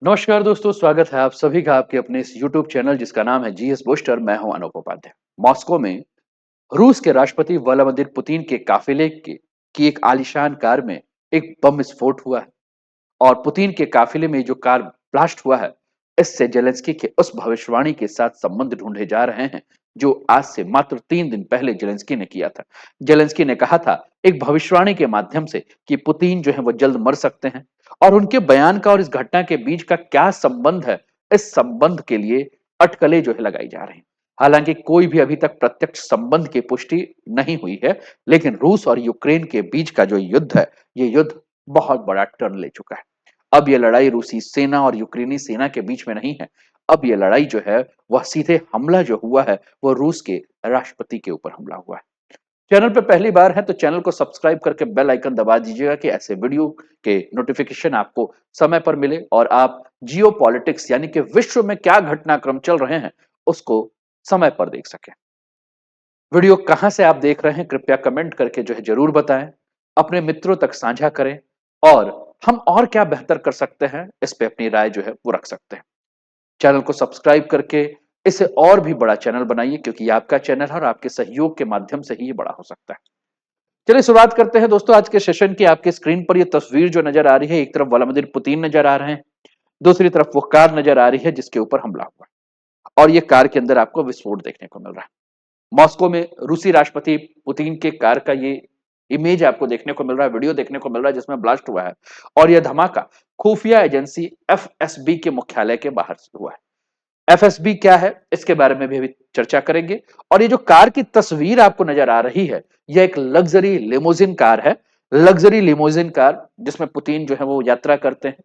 नमस्कार दोस्तों, स्वागत है आप सभी का आपके अपने इस YouTube चैनल जिसका नाम है जीएस बूस्टर। मैं हूं अनूप उपाध्याय। मॉस्को में रूस के राष्ट्रपति व्लादिमीर पुतिन के काफिले की एक आलीशान कार में एक बम विस्फोट हुआ है और पुतिन के काफिले में जो कार ब्लास्ट हुआ है, इससे जेलेंस्की के उस भविष्यवाणी के साथ संबंध ढूंढे जा रहे हैं जो आज से मात्र 3 दिन पहले जेलेंस्की ने किया था। जेलेंस्की ने कहा था एक भविष्यवाणी के माध्यम से कि पुतिन जो है वो जल्द मर सकते हैं और उनके बयान का और इस घटना के बीच का क्या संबंध है, इस संबंध के लिए अटकलें जो है लगाई जा रही हैं। हालांकि कोई भी अभी तक प्रत्यक्ष संबंध की पुष्टि नहीं हुई है, लेकिन रूस और यूक्रेन के बीच का जो युद्ध है, ये युद्ध बहुत बड़ा टर्न ले चुका है। अब ये लड़ाई रूसी सेना और यूक्रेनी सेना के बीच में नहीं है। अब ये लड़ाई जो है वह सीधे हमला जो हुआ है वो रूस के राष्ट्रपति के ऊपर हमला हुआ है। चैनल पे पहली बार है तो चैनल को सब्सक्राइब करके बेल आइकन दबा दीजिएगा कि ऐसे वीडियो के नोटिफिकेशन आपको समय पर मिले और आप जियो पॉलिटिक्स यानी कि विश्व में क्या घटनाक्रम चल रहे हैं उसको समय पर देख सकें। वीडियो कहां से आप देख रहे हैं कृपया कमेंट करके जो है जरूर बताएं, अपने मित्रों तक साझा करें और हम और क्या बेहतर कर सकते हैं इस पे अपनी राय जो है वो रख सकते हैं। चैनल को सब्सक्राइब करके इसे और भी बड़ा चैनल बनाइए क्योंकि ये आपका चैनल है और आपके सहयोग के माध्यम से ही ये बड़ा हो सकता है। चलिए शुरुआत करते हैं दोस्तों आज के सेशन की। आपके स्क्रीन पर ये तस्वीर जो नजर आ रही है, एक तरफ व्लादिमीर पुतिन नजर आ रहे हैं, दूसरी तरफ वो कार नजर आ रही है जिसके ऊपर हमला हुआ है और ये कार के अंदर आपको विस्फोट देखने को मिल रहा है। मॉस्को में रूसी राष्ट्रपति पुतिन के कार का ये इमेज आपको देखने को मिल रहा है, वीडियो देखने को मिल रहा है जिसमें ब्लास्ट हुआ है और यह धमाका खुफिया एजेंसी एफएसबी के मुख्यालय के बाहर से हुआ है। एफएसबी क्या है इसके बारे में भी अभी चर्चा करेंगे। और ये जो कार की तस्वीर आपको नजर आ रही है, यह एक लग्जरी लिमोजिन कार है। लग्जरी लिमोजिन कार जिसमें पुतिन जो है वो यात्रा करते हैं।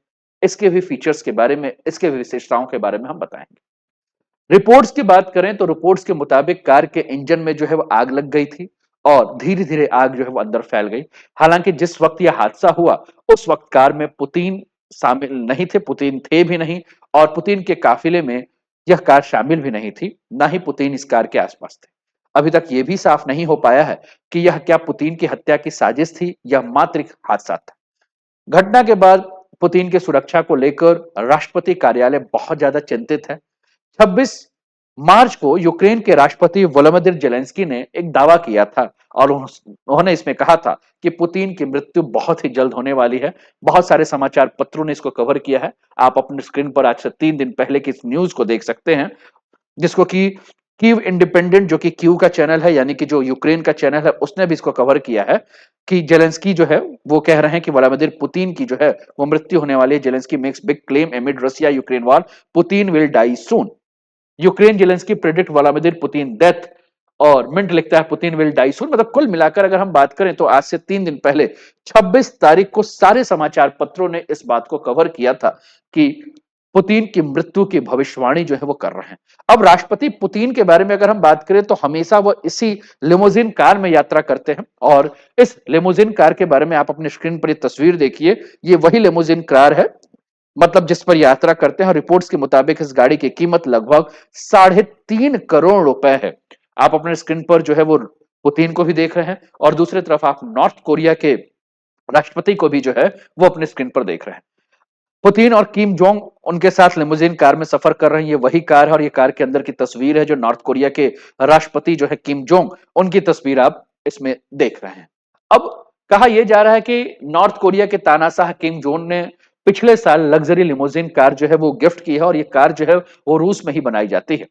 इसके भी फीचर्स के बारे में, इसके भी विशेषताओं के बारे में हम बताएंगे। रिपोर्ट्स की बात करें तो रिपोर्ट्स के मुताबिक कार के इंजन में जो है वो आग लग गई थी और धीरे धीरे आग जो है वो अंदर फैल गई। हालांकि जिस वक्त यह हादसा हुआ उस वक्त कार में पुतिन शामिल नहीं थे, पुतिन थे भी नहीं और पुतिन के काफिले में यह कार शामिल भी नहीं थी, ना ही पुतिन इस कार के आसपास थे। अभी तक यह भी साफ नहीं हो पाया है कि यह क्या पुतिन की हत्या की साजिश थी या मात्र एक हादसा था। घटना के बाद पुतिन की सुरक्षा को लेकर राष्ट्रपति कार्यालय बहुत ज्यादा चिंतित है। 26 मार्च को यूक्रेन के राष्ट्रपति व्लादिमीर जेलेंस्की ने एक दावा किया था और उन्होंने इसमें कहा था कि पुतिन की मृत्यु बहुत ही जल्द होने वाली है। बहुत सारे समाचार पत्रों ने इसको कवर किया है। आप अपने स्क्रीन पर आज से 3 दिन पहले की इस न्यूज को देख सकते हैं जिसको कि कीव इंडिपेंडेंट, जो कि कीव का चैनल है यानी कि जो यूक्रेन का चैनल है, उसने भी इसको कवर किया है कि जेलेंस्की जो है वो कह रहे हैं कि व्लादिमीर पुतिन की जो है वो मृत्यु होने वाली है। Zelensky makes big claim amid Russia Ukraine war, Putin will die soon. Ukraine Zelensky predict Vladimir Putin death और मिंट लिखता है पुतिन विल डाई सून। मतलब कुल मिलाकर अगर हम बात करें तो आज से 3 दिन पहले 26 तारीख को सारे समाचार पत्रों ने इस बात को कवर किया था कि पुतिन की मृत्यु की भविष्यवाणी जो है वो कर रहे हैं। अब राष्ट्रपति पुतिन के बारे में अगर हम बात करें तो हमेशा वो इसी लिमोजिन कार में यात्रा करते हैं और इस लिमोजिन कार के बारे में आप अपने स्क्रीन पर ये तस्वीर देखिए। ये वही लिमोजिन कार है मतलब जिस पर यात्रा करते हैं और रिपोर्ट्स के मुताबिक इस गाड़ी की कीमत लगभग 3.5 करोड़ रुपए है। आप अपने स्क्रीन पर जो है वो पुतिन को भी देख रहे हैं और दूसरी तरफ आप नॉर्थ कोरिया के राष्ट्रपति को भी जो है वो अपने स्क्रीन पर देख रहे हैं। पुतिन और किम जोंग उनके साथ लिमोजिन कार में सफर कर रहे हैं। ये वही कार है और ये कार के अंदर की तस्वीर है जो नॉर्थ कोरिया के राष्ट्रपति जो है किम जोंग, उनकी तस्वीर आप इसमें देख रहे हैं। अब कहा यह जा रहा है कि नॉर्थ कोरिया के तानाशाह किम जोंग ने पिछले साल लग्जरी लिमोजिन कार जो है वो गिफ्ट की है और ये कार जो है वो रूस में ही बनाई जाती है।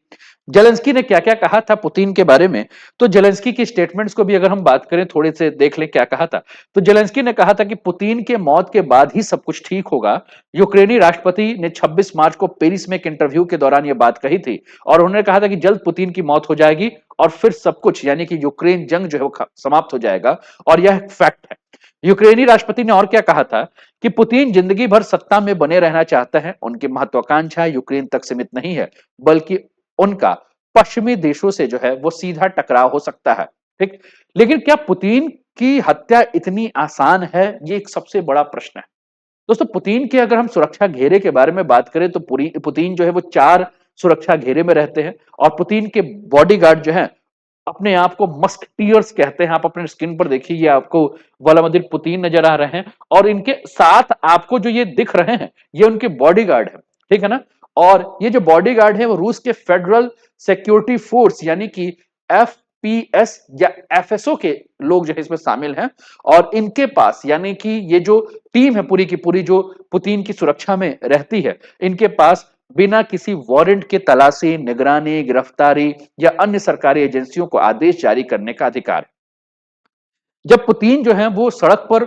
जेलेंस्की ने क्या क्या कहा था पुतिन के बारे में, तो जेलेंस्की की स्टेटमेंट्स को भी अगर हम बात करें थोड़े से देख लें क्या कहा था। तो जेलेंस्की ने कहा था कि पुतिन के मौत के बाद ही सब कुछ ठीक होगा। यूक्रेनी राष्ट्रपति ने 26 मार्च को पेरिस में एक इंटरव्यू के दौरान यह बात कही थी और उन्होंने कहा था कि जल्द पुतिन की मौत हो जाएगी और फिर सब कुछ यानी कि यूक्रेन जंग जो है वो समाप्त हो जाएगा और यह फैक्ट है। यूक्रेनी राष्ट्रपति ने और क्या कहा था कि पुतिन जिंदगी भर सत्ता में बने रहना चाहते हैं। उनकी महत्वाकांक्षा यूक्रेन तक सीमित नहीं है बल्कि उनका पश्चिमी देशों से जो है वो सीधा टकराव हो सकता है। ठीक, लेकिन क्या पुतिन की हत्या इतनी आसान है, ये एक सबसे बड़ा प्रश्न है। दोस्तों पुतिन के अगर हम सुरक्षा घेरे के बारे में बात करें तो पुतिन जो है वो 4 सुरक्षा घेरे में रहते हैं और पुतिन के बॉडीगार्ड जो है अपने आप को मस्कटियर्स कहते हैं। आप अपने स्क्रीन पर देखिए, ये आपको व्लादिमीर पुतिन नजर आ रहे हैं और इनके साथ आपको जो ये दिख रहे हैं ये उनके बॉडीगार्ड है। ठीक है ना। और ये जो बॉडीगार्ड है वो रूस के फेडरल सिक्योरिटी फोर्स यानी कि एफपीएस या एफएसओ के लोग जो है इसमें शामिल हैं। और इनके पास यानी कि ये जो टीम है पूरी की पूरी जो पुतिन की सुरक्षा में रहती है, इनके पास बिना किसी वारंट के तलाशी, निगरानी, गिरफ्तारी या अन्य सरकारी एजेंसियों को आदेश जारी करने का अधिकार है। जब पुतिन जो है वो सड़क पर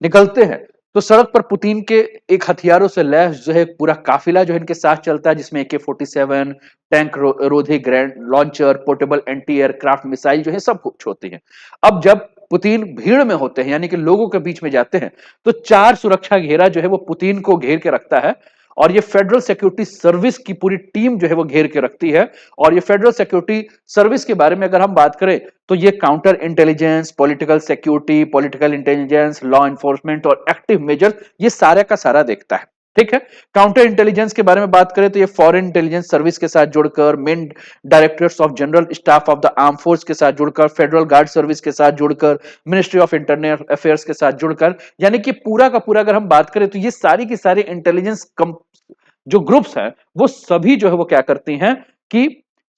निकलते हैं, तो सड़क पर पुतिन के एक हथियारों से लैस जो है पूरा काफिला जो है इनके साथ चलता है, जिसमें AK-47, टैंक रोधी grenade launcher, portable anti aircraft missile जो है सब कुछ होती है। अब जब पुतिन भीड़ में होते हैं यानी कि लोगों के बीच में जाते हैं, तो चार सुरक्षा घेरा जो है वो पुतिन को घेर के रखता है। और ये फेडरल सिक्योरिटी सर्विस की पूरी टीम जो है वो घेर के रखती है। और ये फेडरल सिक्योरिटी सर्विस के बारे में अगर हम बात करें, तो ये counter intelligence, political security, political intelligence, law enforcement और एक्टिव मेजर, ये सारे का सारा देखता है। ठीक है। काउंटर इंटेलिजेंस के बारे में बात करें तो ये फॉरेन इंटेलिजेंस सर्विस के साथ जुड़कर, main directorates of general staff of the arm force के साथ जुड़कर, फेडरल गार्ड सर्विस के साथ जुड़कर, मिनिस्ट्री ऑफ इंटरनल अफेयर्स के साथ जुड़कर, यानी कि पूरा का पूरा अगर हम बात करें तो ये सारी की सारी इंटेलिजेंस जो ग्रुप्स हैं वो सभी जो है वो क्या करती हैं कि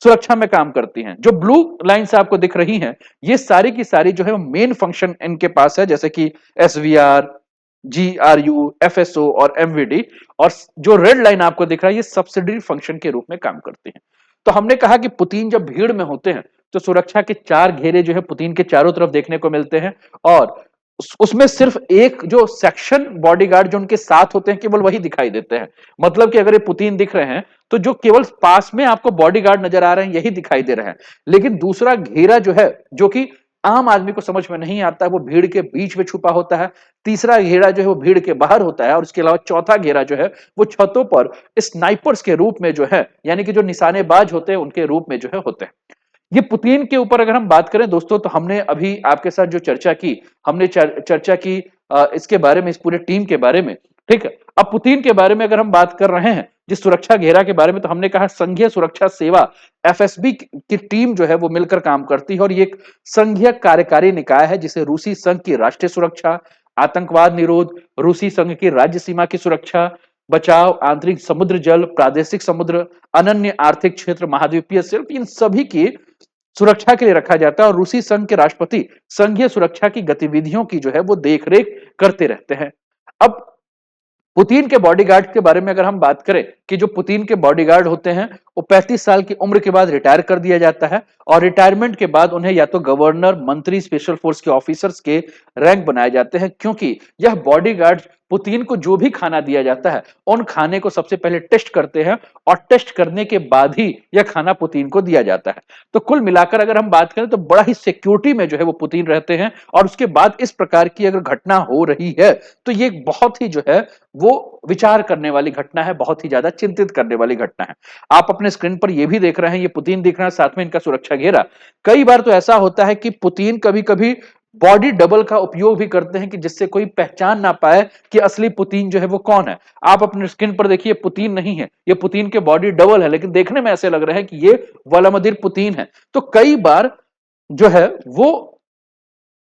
सुरक्षा में काम करती हैं। जो ब्लू लाइंस आपको दिख रही हैं, ये सारी की सारी जो है मेन फंक्शन इनके पास है, जैसे कि SVR, GRU, FSO और MVD। और जो रेड लाइन आपको दिख रहा है, ये सब्सिडरी फंक्शन के रूप में काम करती हैं। तो हमने कहा कि पुतिन जब भीड़ में होते हैं, तो सुरक्षा के चार घेरे जो है पुतिन के चारों तरफ देखने को मिलते हैं। और उसमें सिर्फ एक जो सेक्शन बॉडीगार्ड जो उनके साथ होते हैं, केवल वही दिखाई देते हैं। मतलब कि अगर ये पुतिन दिख रहे हैं, तो जो केवल पास में आपको बॉडीगार्ड नजर आ रहे हैं, यही दिखाई दे रहे हैं। लेकिन दूसरा घेरा जो है, जो कि आम आदमी को समझ में नहीं आता है, वो भीड़ के बीच में छुपा होता है। तीसरा घेरा जो है वो भीड़ के बाहर होता है। और उसके अलावा चौथा घेरा जो है वो छतों पर स्नाइपर्स के रूप में जो है, यानी कि जो निशानेबाज होते हैं उनके रूप में जो है होते हैं। ये पुतिन के ऊपर अगर हम बात करें दोस्तों, तो हमने अभी आपके साथ जो चर्चा की, हमने चर्चा की इसके बारे में, इस पूरे टीम के बारे में। ठीक है। अब पुतिन के बारे में अगर हम बात कर रहे हैं, जिस सुरक्षा घेरा के बारे में, तो हमने कहा संघीय सुरक्षा सेवा FSB की टीम जो है वो मिलकर काम करती है। और ये एक संघीय कार्यकारी निकाय है, जिसे रूसी संघ की राष्ट्रीय सुरक्षा, आतंकवाद निरोध, रूसी संघ की राज्य सीमा की सुरक्षा, बचाव, आंतरिक समुद्र जल, प्रादेशिक समुद्र, अनन्य आर्थिक क्षेत्र, महाद्वीपीय शिल्प, इन सभी की सुरक्षा के लिए रखा जाता है। और रूसी संघ के राष्ट्रपति संघीय सुरक्षा की गतिविधियों की जो है वो देखरेख करते रहते हैं। अब पुतिन के बॉडीगार्ड के बारे में अगर हम बात करें, कि जो पुतिन के बॉडीगार्ड होते हैं, वो 35 साल की उम्र के बाद रिटायर कर दिया जाता है। और रिटायरमेंट के बाद उन्हें या तो गवर्नर, मंत्री, स्पेशल फोर्स के ऑफिसर्स के रैंक बनाए जाते हैं, क्योंकि यह बॉडीगार्ड पुतिन को जो भी खाना दिया जाता है, उन खाने को सबसे पहले टेस्ट करते हैं। और टेस्ट करने के बाद ही यह खाना पुतिन को दिया जाता है। तो कुल मिलाकर अगर हम बात करें, तो बड़ा ही सिक्योरिटी में जो है वो पुतिन रहते हैं। और उसके बाद इस प्रकार की अगर घटना हो रही है, तो ये बहुत ही जो है वो विचार करने वाली घटना है, बहुत ही ज्यादा चिंतित करने वाली घटना है। आप अपने स्क्रीन पर ये भी देख रहे हैं, ये पुतिन दिख रहा है, साथ में इनका सुरक्षा घेरा। कई बार तो ऐसा होता है कि पुतिन कभी कभी बॉडी डबल का उपयोग भी करते हैं, कि जिससे कोई पहचान ना पाए कि असली पुतिन जो है वो कौन है। आप अपने स्क्रीन पर देखिए, पुतिन नहीं है, ये पुतिन के बॉडी डबल है, लेकिन देखने में ऐसे लग रहा है कि ये व्लादिमीर पुतिन है। तो कई बार जो है वो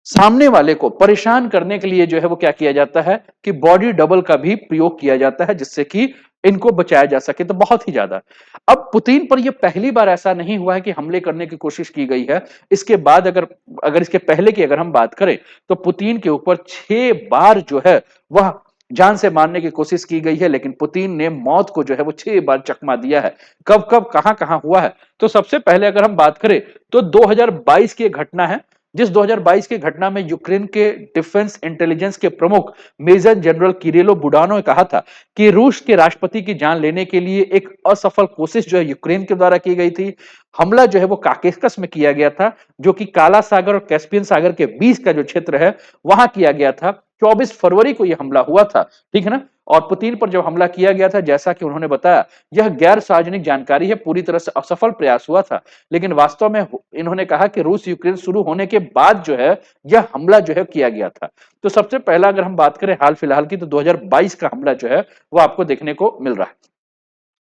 सामने वाले को परेशान करने के लिए जो है वो क्या किया जाता है कि बॉडी डबल का भी प्रयोग किया जाता है, जिससे कि इनको बचाया जा सके। तो बहुत ही ज्यादा अब पुतिन पर यह पहली बार ऐसा नहीं हुआ है कि हमले करने की कोशिश की गई है। इसके बाद अगर अगर इसके पहले की अगर हम बात करें, तो पुतिन के ऊपर 6 बार जो है वह जान से मारने की कोशिश की गई है, लेकिन पुतिन ने मौत को जो है वो 6 बार चकमा दिया है। कब कब कहां कहां हुआ है, तो सबसे पहले अगर हम बात करें, तो 2022 की एक घटना है, जिस 2022 की घटना में यूक्रेन के डिफेंस इंटेलिजेंस के प्रमुख मेजर जनरल किरिलो बुडानो ने कहा था कि रूस के राष्ट्रपति की जान लेने के लिए एक असफल कोशिश जो है यूक्रेन के द्वारा की गई थी। हमला जो है वो काकेशस में किया गया था, जो कि काला सागर और कैस्पियन सागर के बीच का जो क्षेत्र है वहां किया गया था। 24 फरवरी को यह हमला हुआ था। ठीक है ना। और पुतिन पर जब हमला किया गया था, जैसा कि उन्होंने बताया, यह गैर सार्वजनिक जानकारी है, पूरी तरह से असफल प्रयास हुआ था। लेकिन वास्तव में इन्होंने कहा कि रूस यूक्रेन शुरू होने के बाद जो है यह हमला जो है किया गया था। तो सबसे पहला अगर हम बात करें हाल फिलहाल की, तो 2022 का हमला जो है वो आपको देखने को मिल रहा है।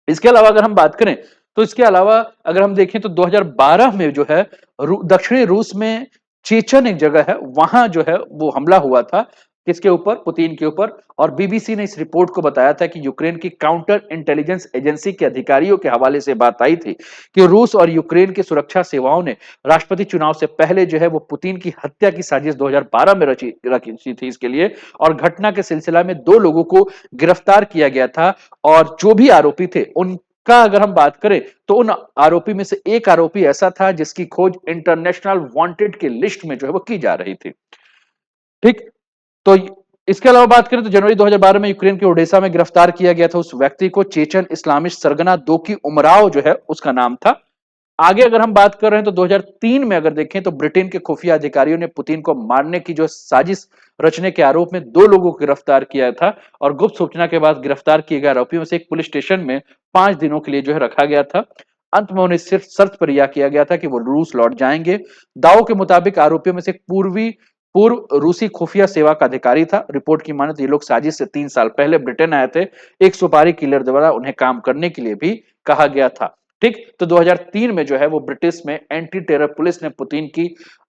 इसके अलावा अगर हम बात करें, तो इसके अलावा अगर हम देखें, तो 2012 में जो है दक्षिणी रूस में चेचन एक जगह है, वहां जो है वो हमला हुआ था। किसके ऊपर? पुतिन के ऊपर। और बीबीसी ने इस रिपोर्ट को बताया था कि यूक्रेन की काउंटर इंटेलिजेंस एजेंसी के अधिकारियों के हवाले से बात आई थी कि रूस और यूक्रेन की सुरक्षा सेवाओं ने राष्ट्रपति चुनाव से पहले जो है वो पुतिन की हत्या की साजिश 2012 में रची थी इसके लिए। और घटना के सिलसिला में 2 लोगों को गिरफ्तार किया गया था और जो भी आरोपी थे उनका अगर हम बात करें तो उन आरोपी में से एक आरोपी ऐसा था जिसकी खोज इंटरनेशनल वांटेड की लिस्ट में जो है वो की जा रही थी। ठीक। तो इसके अलावा बात करें तो जनवरी 2012 में यूक्रेन के ओडेसा में गिरफ्तार किया गया था उस व्यक्ति को, चेचन इस्लामिस्ट सरगना दो की उमराव जो है उसका नाम था। आगे अगर हम बात कर रहे हैं तो 2003 में अगर देखें तो ब्रिटेन के खुफिया अधिकारियों ने पुतिन को मारने की जो साजिश रचने के आरोप में 2 लोगों को गिरफ्तार किया था और गुप्त सूचना के बाद गिरफ्तार किए गए आरोपियों में से एक पुलिस स्टेशन में 5 दिनों के लिए जो है रखा गया था। अंत में उन्हें सिर्फ शर्त पर रिहा किया गया था कि वो रूस लौट जाएंगे। दावों के मुताबिक आरोपियों में से एक पूर्व रूसी खुफिया सेवा का अधिकारी था। रिपोर्ट की माने तो ये लोग साजिश से 3 साल पहले ब्रिटेन आए थे। एक सुपारी किलर द्वारा उन्हें काम करने के लिए भी कहा गया था। ठीक। तो 2003 में जो है वो ब्रिटिश में एंटी टेरर पुलिस ने पुतिन की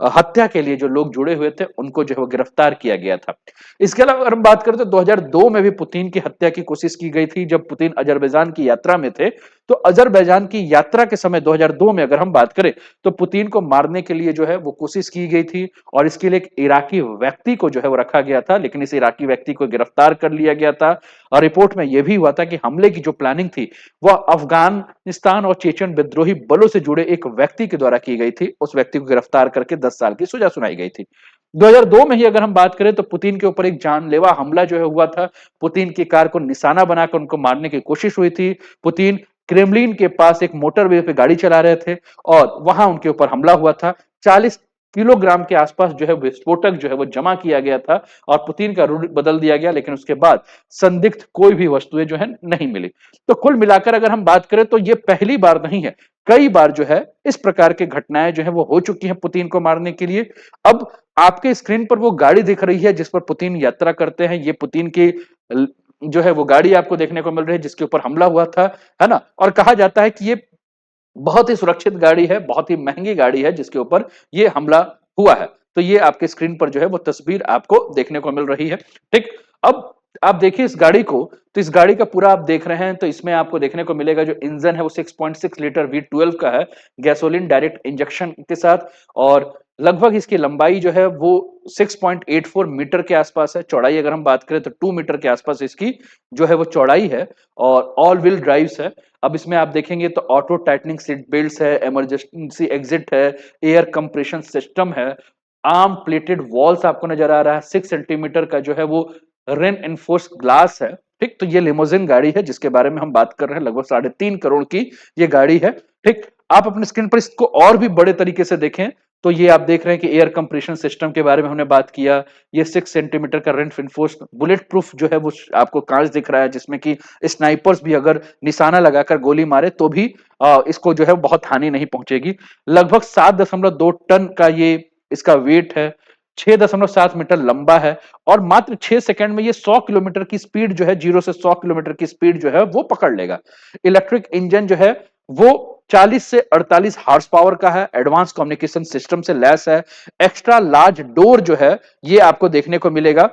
हत्या के लिए जो लोग जुड़े हुए थे उनको जो है वो गिरफ्तार किया गया था। इसके अलावा अगर हम बात करें तो 2002 में भी पुतिन की हत्या की कोशिश की गई थी जब पुतिन अजरबैजान की यात्रा में थे। तो अजरबैजान की यात्रा के समय 2002 में अगर हम बात करें तो पुतिन को मारने के लिए जो है वो कोशिश की गई थी और इसके लिए एक इराकी व्यक्ति को जो है वो रखा गया था, लेकिन इस इराकी व्यक्ति को गिरफ्तार कर लिया गया था। और रिपोर्ट में यह भी हुआ था कि हमले की जो प्लानिंग थी वह अफगानिस्तान और चेचन विद्रोही बलों से जुड़े एक व्यक्ति के द्वारा की गई थी। उस व्यक्ति को गिरफ्तार करके 10 साल की सजा सुनाई गई थी। 2002 में ही अगर हम बात करें तो पुतिन के ऊपर एक जानलेवा हमला जो है हुआ था। पुतिन की कार को निशाना बनाकर उनको मारने की कोशिश हुई थी। पुतिन क्रेमलिन के पास एक मोटरवे पे गाड़ी चला रहे थे और वहां उनके ऊपर हमला हुआ था। 40 किलोग्राम के आसपास जो है विस्फोटक जो है वो जमा किया गया था और पुतिन का रूट बदल दिया गया, लेकिन उसके बाद संदिग्ध कोई भी वस्तुएं जो है नहीं मिली। तो कुल मिलाकर अगर हम बात करें तो ये पहली बार नहीं है, कई बार जो है इस प्रकार की घटनाएं जो है वो हो चुकी हैं पुतिन को मारने के लिए। अब आपके स्क्रीन पर वो गाड़ी दिख रही है जिस पर पुतिन यात्रा करते हैं। ये पुतिन की जो है वो गाड़ी आपको देखने को मिल रही है जिसके ऊपर हमला हुआ था, है ना। और कहा जाता है कि ये बहुत ही सुरक्षित गाड़ी है, बहुत ही महंगी गाड़ी है जिसके ऊपर ये हमला हुआ है। तो ये आपके स्क्रीन पर जो है वो तस्वीर आपको देखने को मिल रही है। ठीक। अब आप देखिए इस गाड़ी को, तो इस गाड़ी का पूरा आप देख रहे हैं तो इसमें आपको देखने को मिलेगा जो इंजन है वो 6.6 लीटर V12 का है, गैसोलीन डायरेक्ट इंजेक्शन के साथ। और लगभग इसकी लंबाई जो है वो 6.84 मीटर के आसपास है। चौड़ाई अगर हम बात करें तो 2 मीटर के आसपास इसकी जो है वो चौड़ाई है और ऑल व्हील ड्राइव्स है। अब इसमें आप देखेंगे तो ऑटो टाइटनिंग सीट बेल्ट है, इमरजेंसी एग्जिट है, एयर कंप्रेशन सिस्टम है, आर्म प्लेटेड वॉल्स आपको नजर आ रहा है, 6 सेंटीमीटर का जो है वो रेन एनफोर्स ग्लास है। ठीक। तो ये लिमोजिन गाड़ी है जिसके बारे में हम बात कर रहे हैं, लगभग 3.5 करोड़ की ये गाड़ी है। ठीक। आप अपने स्क्रीन पर इसको और भी बड़े तरीके से देखें तो ये आप देख रहे हैं कि एयर कंप्रेशन सिस्टम के बारे में हमने बात किया। ये 6 सेंटीमीटर का रेन एनफोर्स बुलेट प्रूफ जो है वो आपको कांच दिख रहा है जिसमें कि स्नाइपर्स भी अगर निशाना लगाकर गोली मारे तो भी इसको जो है बहुत हानि नहीं पहुंचेगी। लगभग 7.2 टन का ये इसका वेट है, 6.7 मीटर लंबा है और मात्र 6 सेकंड में ये 100 किलोमीटर की स्पीड जो है, 0 से 100 किलोमीटर की स्पीड जो है वो पकड़ लेगा। इलेक्ट्रिक इंजन जो है वो 40 से 48 हॉर्स पावर का है, एडवांस कम्युनिकेशन सिस्टम से लैस है। एक्स्ट्रा लार्ज डोर जो है ये आपको देखने को मिलेगा।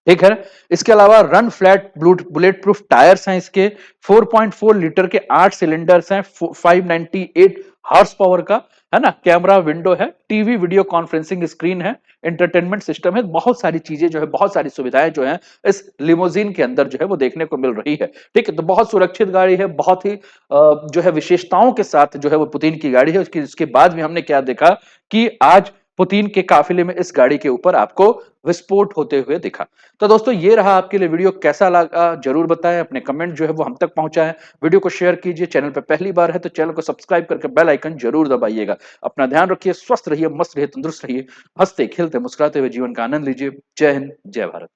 ठीक है। इसके अलावा run flat bullet proof tyres हैं इसके, 4.4 लीटर के 8 सिलेंडर्स हैं, 598 हॉर्स पावर का, है ना। कैमरा विंडो है, टीवी वीडियो कॉन्फ्रेंसिंग स्क्रीन है, एंटरटेनमेंट सिस्टम है। बहुत सारी चीजें जो है, बहुत सारी सुविधाएं जो है इस लिमोजिन के अंदर जो है वो देखने को मिल रही है। ठीक है। तो बहुत सुरक्षित गाड़ी है, बहुत ही जो है विशेषताओं के साथ जो है वो पुतिन की गाड़ी है। उसके बाद भी हमने क्या देखा कि आज पुतिन के काफिले में इस गाड़ी के ऊपर आपको विस्फोट होते हुए दिखा। तो दोस्तों ये रहा आपके लिए वीडियो, कैसा लगा जरूर बताएं, अपने कमेंट जो है वो हम तक पहुंचाएं, वीडियो को शेयर कीजिए। चैनल पर पहली बार है तो चैनल को सब्सक्राइब करके बेल आइकन जरूर दबाइएगा। अपना ध्यान रखिए, स्वस्थ रहिए, मस्त रहिए, तंदुरुस्त रहिए, हंसते खेलते मुस्कुराते हुए जीवन का आनंद लीजिए। जय हिंद, जय भारत।